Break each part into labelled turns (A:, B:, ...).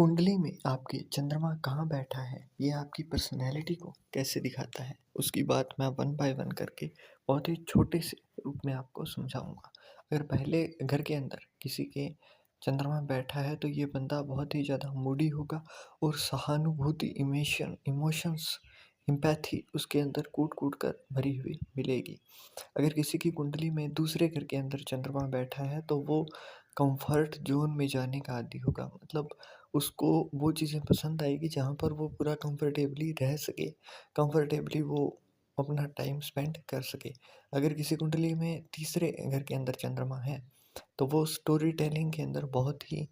A: कुंडली में आपके चंद्रमा कहाँ बैठा है, ये आपकी पर्सनैलिटी को कैसे दिखाता है, उसकी बात मैं वन बाय वन करके बहुत ही छोटे से रूप में आपको समझाऊँगा। अगर पहले घर के अंदर किसी के चंद्रमा बैठा है तो ये बंदा बहुत ही ज़्यादा मूडी होगा और सहानुभूति, इमोशंस, एम्पैथी उसके अंदर कूट-कूट कर भरी हुई मिलेगी। अगर किसी की कुंडली में दूसरे घर के अंदर चंद्रमा बैठा है तो वो कंफर्ट ज़ोन में जाने का आदी होगा। मतलब उसको वो चीज़ें पसंद आएगी जहाँ पर वो पूरा कंफर्टेबली रह सके, कंफर्टेबली वो अपना टाइम स्पेंड कर सके। अगर किसी कुंडली में तीसरे घर के अंदर चंद्रमा है, तो वो स्टोरी टेलिंग के अंदर बहुत ही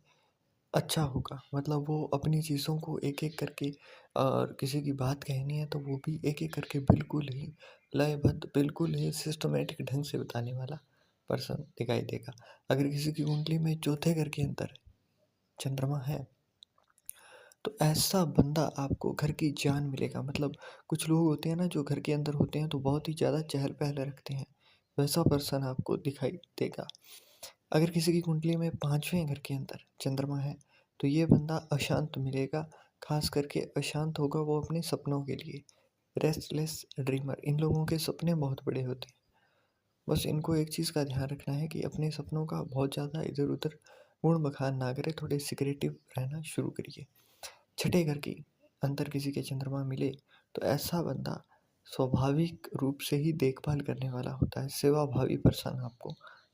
A: अच्छा होगा। मतलब वो अपनी चीज़ों को एक-एक करके और किसी की बात कहनी है तो वो भी एक-एक करके बिल्कुल ही लयबद्ध, बिल्कुल ही सिस्टमैटिक ढंग से बताने वाला पर्सन दिखाई देगा। अगर किसी की कुंडली में चौथे घर के अंदर चंद्रमा है, तो ऐसा बंदा आपको घर की जान मिलेगा। मतलब कुछ लोग होते हैं ना जो घर के अंदर होते हैं तो बहुत ही ज़्यादा चहल-पहल रखते हैं, वैसा पर्सन आपको दिखाई देगा। अगर किसी की कुंडली में 5वें घर के अंदर चंद्रमा है, तो ये बंदा अशांत मिलेगा, ख़ास करके अशांत होगा वो अपने सपनों के लिए। रेस्टलेस ड्रीमर, इन लोगों के सपने बहुत बड़े होते हैं। बस इनको एक चीज़ का ध्यान रखना है कि अपने सपनों का बहुत ज़्यादा इधर-उधर गुण-बखान ना करें, थोड़े सिक्रेटिव रहना शुरू करिए। छठे घर की अंदर किसी के चंद्रमा मिले तो ऐसा बंदा स्वाभाविक रूप से ही देखभाल करने वाला होता है, सेवाभावी पर्सन आपको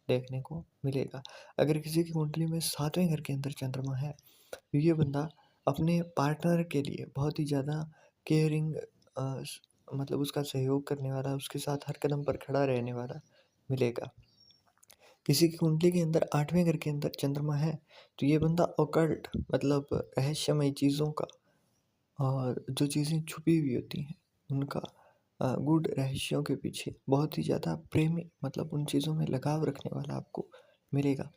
A: देखने को मिलेगा। अगर किसी की कुंडली में 7वें घर के अंदर चंद्रमा है, तो ये बंदा अपने पार्टनर के लिए बहुत ही ज़्यादा केयरिंग, मतलब उसका सहयोग करने वाला, उसके साथ हर कदम पर खड़ा रहने वाला मिलेगा। किसी की कुंडली के अंदर 8वें घर के अंदर चंद्रमा है, तो ये बंदा ऑकल्ट, मतलब रहस्यमय चीज़ों का और जो चीज़ें छुपी हुई होती हैं उनका गूढ़ रहस्यों के पीछे बहुत ही ज़्यादा प्रेमी, मतलब उन चीज़ों में लगाव रखने वाला आपको मिलेगा।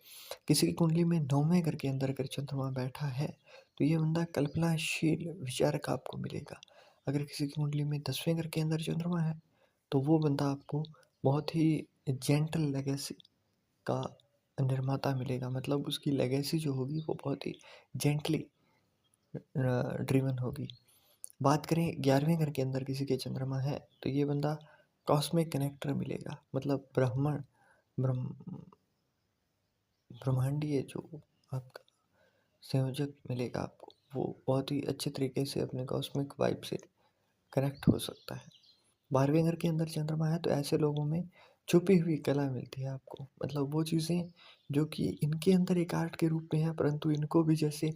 A: किसी की कुंडली में 9वें घर के अंदर अगर चंद्रमा बैठा है, तो ये बंदा कल्पनाशील विचारक आपको मिलेगा। अगर किसी की कुंडली में 10वें घर के अंदर चंद्रमा है, तो वो बंदा आपको बहुत ही जेंटल लेगेसी का निर्माता मिलेगा। मतलब उसकी लेगेसी जो होगी वो बहुत ही जेंटली ड्रिवन होगी। बात करें 11वें घर के अंदर किसी के चंद्रमा है, तो ये बंदा कॉस्मिक कनेक्टर मिलेगा। मतलब ब्रह्म ब्रह्मांडीय जो आपका संयोजक मिलेगा आपको, वो बहुत ही अच्छे तरीके से अपने कॉस्मिक वाइब से कनेक्ट हो सकता है। 12वें घर के अंदर चंद्रमा है तो ऐसे लोगों में छुपी हुई कला मिलती है आपको। मतलब वो चीज़ें जो कि इनके अंदर एक आर्ट के रूप में है, परंतु इनको भी जैसे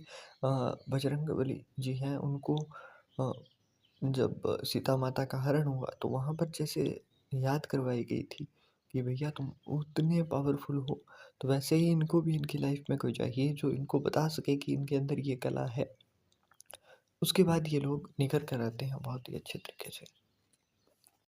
A: बजरंगबली जी हैं, उनको अ, जब सीता माता का हरण हुआ तो वहाँ पर जैसे याद करवाई गई थी कि भैया तुम उतने पावरफुल हो, तो वैसे ही इनको भी इनकी लाइफ में कोई चाहिए जो इनको बता सके कि इनके अंदर ये कला है। उसके बाद ये लोग निखर कर आते हैं बहुत ही अच्छे तरीके से।